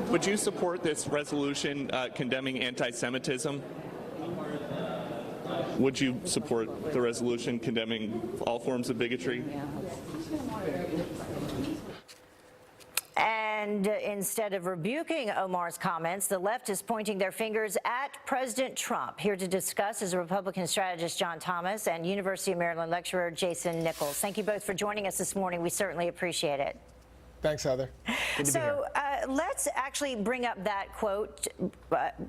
Would you support this resolution condemning anti-Semitism? Would you support the resolution condemning all forms of bigotry? And instead of rebuking Omar's comments, the left is pointing their fingers at President Trump. Here to discuss is Republican strategist John Thomas and University of Maryland lecturer Jason Nichols. Thank you both for joining us this morning. We certainly appreciate it. Thanks, Heather. So let's actually bring up that quote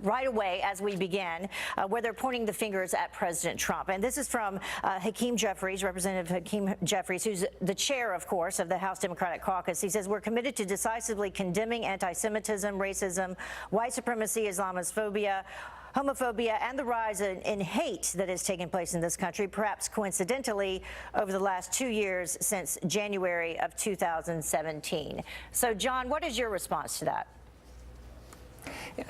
right away as we begin, where they're pointing the fingers at President Trump. And this is from Hakeem Jeffries, Representative Hakeem Jeffries, who's the chair, of course, of the House Democratic Caucus. He says, we're committed to decisively condemning anti-Semitism, racism, white supremacy, Islamophobia, homophobia, and the rise in hate that has taken place in this country, perhaps coincidentally, over the last 2 years since January of 2017. So, John, what is your response to that?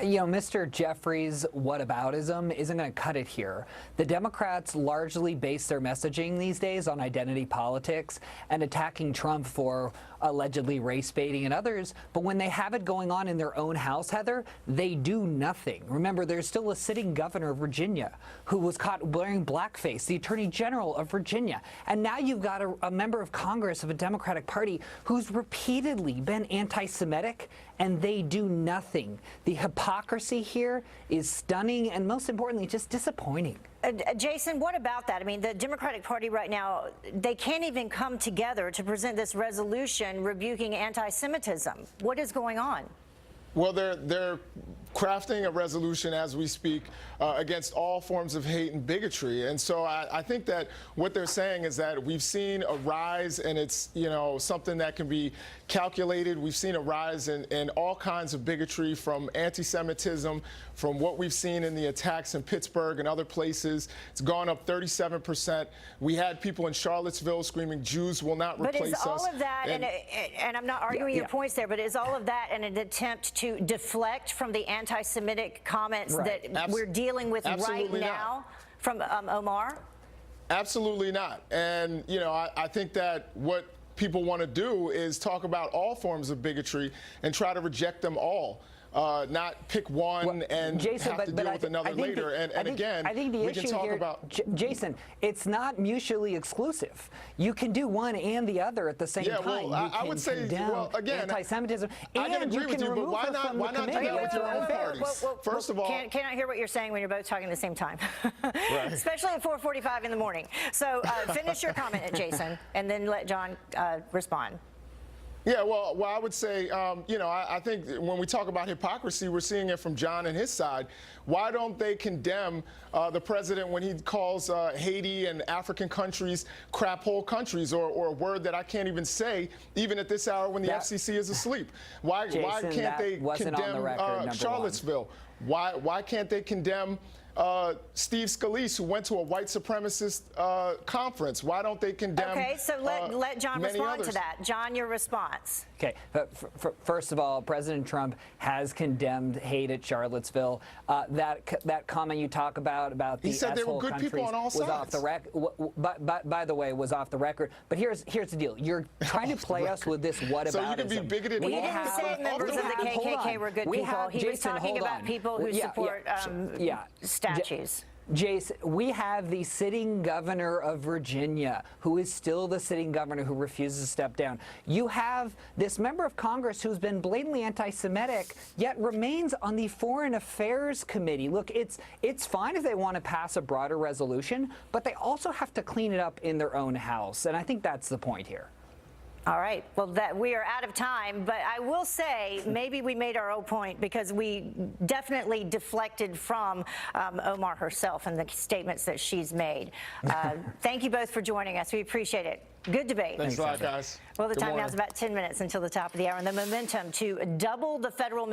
You know, Mr. Jeffries' whataboutism isn't going to cut it here. The Democrats largely base their messaging these days on identity politics and attacking Trump for allegedly race baiting and others. But when they have it going on in their own house, Heather, they do nothing. Remember, there's still a sitting governor of Virginia who was caught wearing blackface, the attorney general of Virginia. And now you've got a member of Congress of a Democratic Party who's repeatedly been anti-Semitic, and they do nothing. The hypocrisy here is stunning and, most importantly, just disappointing. Jason, what about that? I mean, the Democratic Party right now, they can't even come together to present this resolution rebuking anti-Semitism. What is going on? Well, they're crafting a resolution as we speak against all forms of hate and bigotry. And so I think that what they're saying is that we've seen a rise, and it's, you know, something that can be calculated. We've seen a rise in all kinds of bigotry, from anti-Semitism, from what we've seen in the attacks in Pittsburgh and other places. It's gone up 37%. We had people in Charlottesville screaming, Jews will not replace us. But is all of that, and I'm not arguing your points there, but is all of that an attempt to deflect from the anti-Semitic comments that we're dealing with right now from Omar? Absolutely not. And, you know, I think that what people want to do is talk about all forms of bigotry and try to reject them all. Not pick one and Jason, have to deal with another later. I think the issue here, Jason, it's not mutually exclusive. You can do one and the other at the same time. Well, I would say, well, again, anti-Semitism, I can agree with you, but why not do that with your own parties? First of all, cannot hear what you're saying when you're both talking at the same time, especially at 4:45 in the morning. So finish your comment, Jason, and then let John respond. Yeah, well, I would say, you know, I think when we talk about hypocrisy, we're seeing it from John and his side. Why don't they condemn the president when he calls Haiti and African countries crap hole countries, or a word that I can't even say, even at this hour when the FCC is asleep? Why can't they condemn Charlottesville? Why can't they condemn Steve Scalise, who went to a white supremacist conference? Why don't they condemn? Okay, so let John respond to that. John, your response. Okay, first of all, President Trump has condemned hate at Charlottesville. That comment you talk about the he said there were good people on all sides. Off the by the way, was off the record. But here's the deal: you're trying to play us with this whataboutism. So you can be bigoted. He didn't say members of the KKK were good people. He was talking about people who support statues. Jace, we have the sitting governor of Virginia, who is still the sitting governor, who refuses to step down. You have this member of Congress who's been blatantly anti-Semitic, yet remains on the Foreign Affairs Committee. Look, it's fine if they want to pass a broader resolution, but they also have to clean it up in their own house. And I think that's the point here. All right. Well, we are out of time, but I will say maybe we made our own point, because we definitely deflected from Omar herself and the statements that she's made. Thank you both for joining us. We appreciate it. Good debate. Thanks a lot, guys. Well, the time now is about 10 minutes until the top of the hour, and the momentum to double the federal